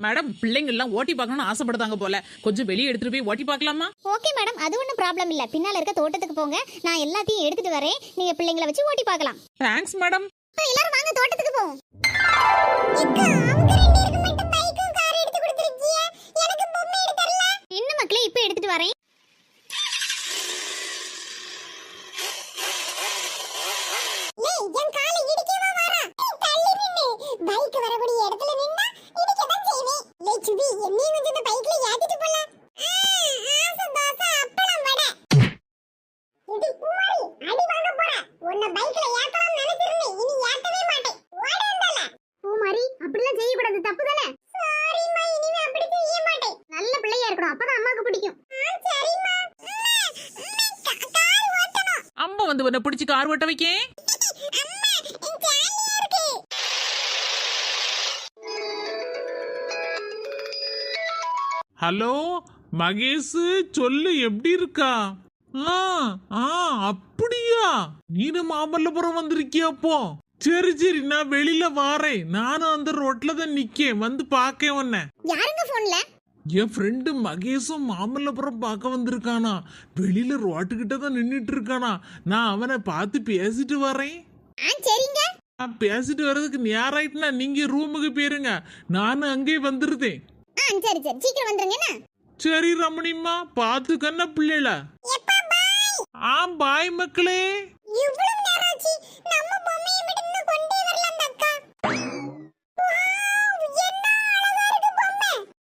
[SPEAKER 5] மேடம் பிள்ளைங்க எல்லாம் ஓட்டி பார்க்கணும்னு ஆசைப்படுதாங்க போல, கொஞ்சம் வெளியே எடுத்துட்டு போய் ஓட்டி பார்க்கலாமா?
[SPEAKER 1] ஓகே மேடம், அது ஒன்றும் ப்ராப்ளம் இல்ல. பின்னால இருக்க தோட்டத்துக்கு போங்க, நான் எல்லாத்தையும் எடுத்துட்டு வரேன். நீங்க பிள்ளைங்களை வச்சு ஓட்டி பார்க்கலாம்.
[SPEAKER 5] Thanks madam.
[SPEAKER 1] எல்லாரும் வாங்க, தோட்டத்துக்கு போவோம். அக்கா, அவங்க ரெண்டு பேருக்கு மட்டும் பைக்கும் கார் எடுத்து கொடுத்திருக்கீங்க. எனக்கு பொம்மை எடுத்து தரல. என்ன மக்களே, இப்போ எடுத்துட்டு வரேன். ஏய், என் காலை இடிக்கவா வரா? தள்ளி நின்னு. பைக் வரக்கூடிய இடத்துல நின்னா இடிக்க தான் செய்வேன். லே சுபி, என்னையும் கொஞ்சம் இந்த பைக்ல ஏத்திட்டு போலாம். ஆசை தோசை அப்பளம் வடை. இது பூமாரி, அடி வாங்க போற. உன்னை பைக்ல ஏத்தலாம் நினைச்சிருந்தேன், இனி ஏத்தவே மாட்டேன். ஓடண்டல. பூமாரி, அப்படிலாம் செய்ய கூடாது, தப்பு தானே? சாரிமா, இனிமே அப்படி செய்ய மாட்டேன். நல்ல பிள்ளையா இருக்கணும், அப்பதான் அம்மாக்கு பிடிக்கும். சரிமா. கார் ஓட்டணும்.
[SPEAKER 5] அம்மா வந்து உன்னை பிடிச்சி கார் ஓட்ட வைக்கேன்.
[SPEAKER 2] ஹலோ மகேஷ், சொல்லு, எப்படி இருக்கா? ஆ ஆ அப்படியா? நீனு மாமல்லபுரம் வந்திருக்கியாப்போ? சரி சரி, நான் வெளியில வாரேன். நானும் அந்த ரோட்ல தான் நிக்கேன், வந்து பாக்கேன் உன்னை.
[SPEAKER 1] யாருங்க போன்ல?
[SPEAKER 2] என் ஃப்ரெண்டு மகேஷும் மாமல்லபுரம் பார்க்க வந்திருக்கானா. வெளியில ரோட்டுக்கிட்ட தான் நின்றுட்டு இருக்கானா. நான் அவனை பார்த்து பேசிட்டு வரேன்.
[SPEAKER 1] சரிங்க.
[SPEAKER 2] நான் பேசிட்டு வர்றதுக்கு நேரம் ஆயிட்டுனா நீங்க ரூமுக்கு போயிருங்க, நானும் அங்கே வந்துருதேன்.
[SPEAKER 1] சரி சரி, சீக்கிரம் வந்துருங்க. என்ன?
[SPEAKER 2] சரி ரமணிம்மா, பாத்துக்கண்ண பிள்ளைல.
[SPEAKER 1] எப்பா பாய்.
[SPEAKER 2] பாய் மக்களே.
[SPEAKER 1] இவ்வளவு